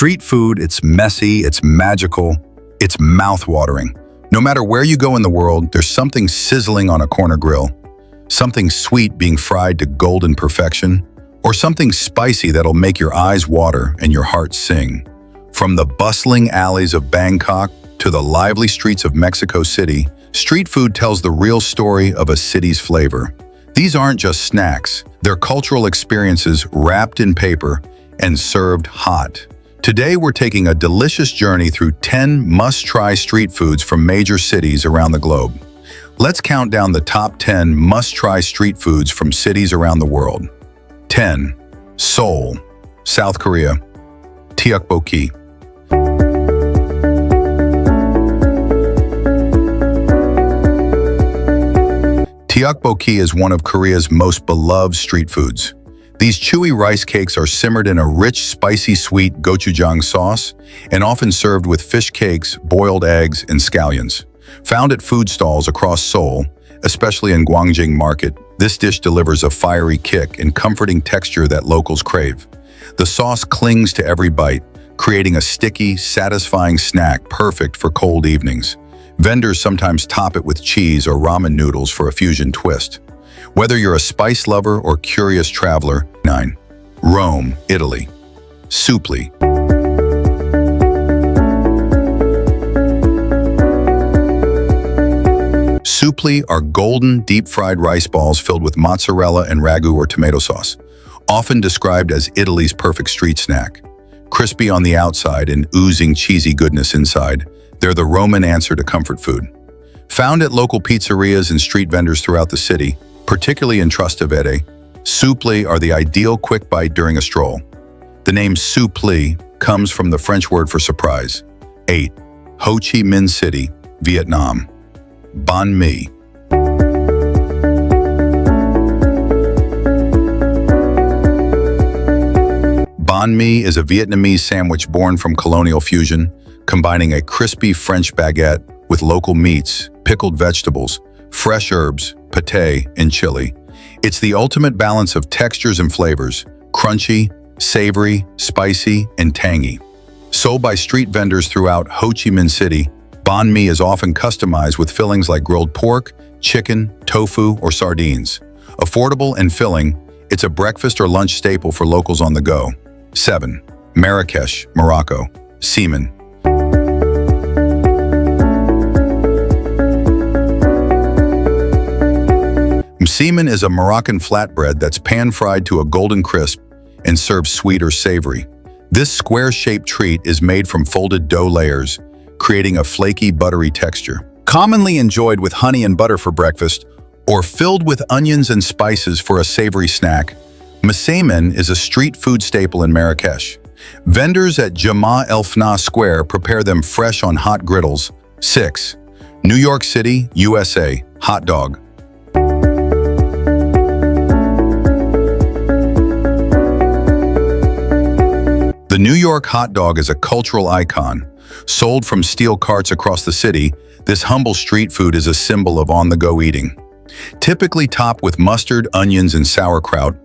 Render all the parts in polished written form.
Street food, it's messy, it's magical, it's mouth-watering. No matter where you go in the world, there's something sizzling on a corner grill, something sweet being fried to golden perfection, or something spicy that'll make your eyes water and your heart sing. From the bustling alleys of Bangkok to the lively streets of Mexico City, street food tells the real story of a city's flavor. These aren't just snacks, they're cultural experiences wrapped in paper and served hot. Today, we're taking a delicious journey through 10 must-try street foods from major cities around the globe. Let's count down the top 10 must-try street foods from cities around the world. 10. Seoul, South Korea. Tteokbokki. Tteokbokki is one of Korea's most beloved street foods. These chewy rice cakes are simmered in a rich, spicy, sweet gochujang sauce and often served with fish cakes, boiled eggs, and scallions. Found at food stalls across Seoul, especially in Gwangjing Market, this dish delivers a fiery kick and comforting texture that locals crave. The sauce clings to every bite, creating a sticky, satisfying snack perfect for cold evenings. Vendors sometimes top it with cheese or ramen noodles for a fusion twist. Whether you're a spice lover or curious traveler. 9. Rome, Italy. Suppli. Suppli are golden, deep-fried rice balls filled with mozzarella and ragu or tomato sauce, often described as Italy's perfect street snack. Crispy on the outside and oozing cheesy goodness inside, they're the Roman answer to comfort food. Found at local pizzerias and street vendors throughout the city, particularly in Trastevere, suppli are the ideal quick bite during a stroll. The name suppli comes from the French word for surprise. 8. Ho Chi Minh City, Vietnam. Banh mi. Banh mi is a Vietnamese sandwich born from colonial fusion, combining a crispy French baguette with local meats, pickled vegetables, fresh herbs, pâté, and chili. It's the ultimate balance of textures and flavors, crunchy, savory, spicy, and tangy. Sold by street vendors throughout Ho Chi Minh City, banh mi is often customized with fillings like grilled pork, chicken, tofu, or sardines. Affordable and filling, it's a breakfast or lunch staple for locals on the go. 7. Marrakech, Morocco. Semen. Semen is a Moroccan flatbread that's pan-fried to a golden crisp and served sweet or savory. This square-shaped treat is made from folded dough layers, creating a flaky, buttery texture. Commonly enjoyed with honey and butter for breakfast, or filled with onions and spices for a savory snack, semen is a street food staple in Marrakech. Vendors at Jama El Fna Square prepare them fresh on hot griddles. 6. New York City, USA. Hot dog. The New York hot dog is a cultural icon. Sold from steel carts across the city, this humble street food is a symbol of on-the-go eating. Typically topped with mustard, onions, and sauerkraut,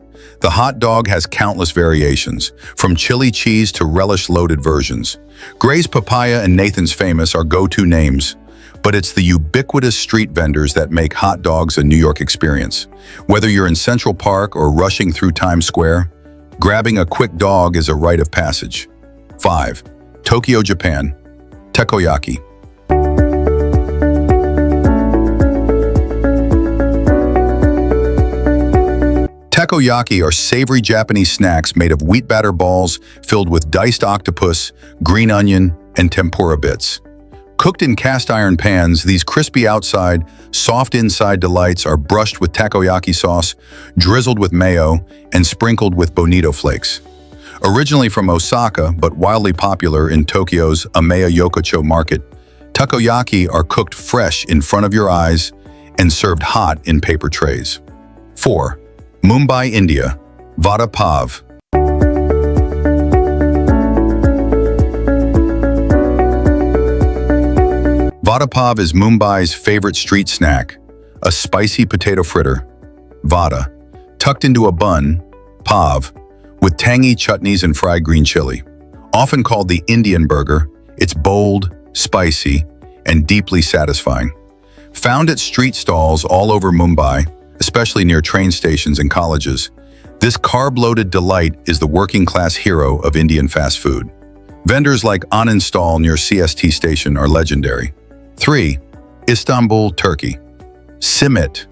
the hot dog has countless variations, from chili cheese to relish-loaded versions. Gray's Papaya and Nathan's Famous are go-to names, but it's the ubiquitous street vendors that make hot dogs a New York experience. Whether you're in Central Park or rushing through Times Square, grabbing a quick dog is a rite of passage. 5. Tokyo, Japan. Takoyaki. Takoyaki are savory Japanese snacks made of wheat batter balls filled with diced octopus, green onion, and tempura bits. Cooked in cast iron pans, these crispy outside, soft inside delights are brushed with takoyaki sauce, drizzled with mayo, and sprinkled with bonito flakes. Originally from Osaka, but wildly popular in Tokyo's Ameya Yokocho market, takoyaki are cooked fresh in front of your eyes and served hot in paper trays. 4. Mumbai, India. Vada pav. Vada pav is Mumbai's favorite street snack, a spicy potato fritter. Vada, tucked into a bun, pav, with tangy chutneys and fried green chili. Often called the Indian burger, it's bold, spicy, and deeply satisfying. Found at street stalls all over Mumbai, especially near train stations and colleges, this carb-loaded delight is the working-class hero of Indian fast food. Vendors like Anand stall near CST station are legendary. 3. Istanbul, Turkey. Simit.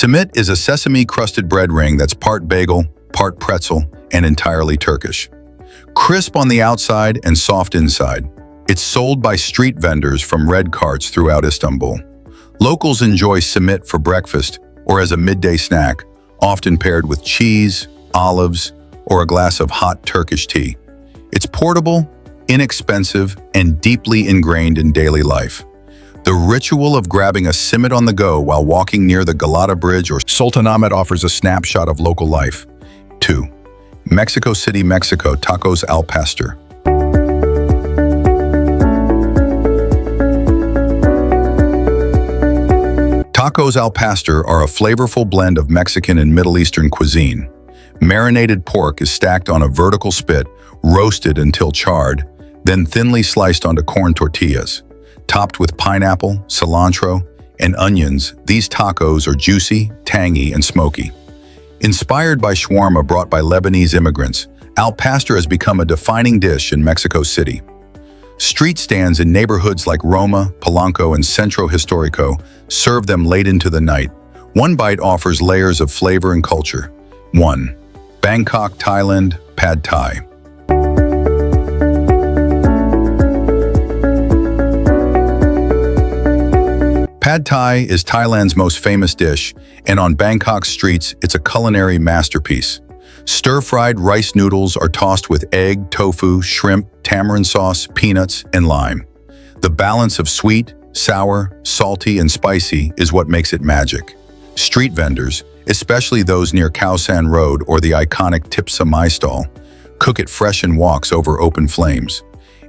Simit is a sesame-crusted bread ring that's part bagel, part pretzel, and entirely Turkish. Crisp on the outside and soft inside, it's sold by street vendors from red carts throughout Istanbul. Locals enjoy simit for breakfast or as a midday snack, often paired with cheese, olives, or a glass of hot Turkish tea. It's portable, inexpensive, and deeply ingrained in daily life. The ritual of grabbing a simit on the go while walking near the Galata Bridge or Sultanahmet offers a snapshot of local life. 2. Mexico City, Mexico, tacos al pastor. Tacos al pastor are a flavorful blend of Mexican and Middle Eastern cuisine. Marinated pork is stacked on a vertical spit, roasted until charred, then thinly sliced onto corn tortillas. Topped with pineapple, cilantro, and onions, these tacos are juicy, tangy, and smoky. Inspired by shawarma brought by Lebanese immigrants, al pastor has become a defining dish in Mexico City. Street stands in neighborhoods like Roma, Polanco, and Centro Historico serve them late into the night. One bite offers layers of flavor and culture. 1. Bangkok, Thailand, Pad Thai. Pad Thai is Thailand's most famous dish, and on Bangkok's streets, it's a culinary masterpiece. Stir-fried rice noodles are tossed with egg, tofu, shrimp, tamarind sauce, peanuts, and lime. The balance of sweet, sour, salty, and spicy is what makes it magic. Street vendors, especially those near Khao San Road or the iconic Tipsa Mai stall, cook it fresh in woks over open flames.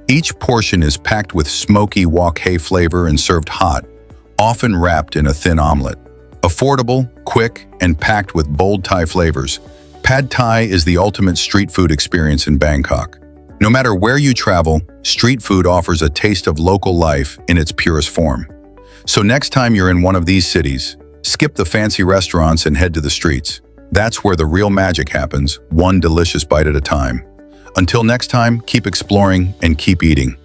Each portion is packed with smoky wok hay flavor and served hot, often wrapped in a thin omelet. Affordable, quick, and packed with bold Thai flavors, Pad Thai is the ultimate street food experience in Bangkok. No matter where you travel, street food offers a taste of local life in its purest form. So next time you're in one of these cities, skip the fancy restaurants and head to the streets. That's where the real magic happens, one delicious bite at a time. Until next time, keep exploring and keep eating.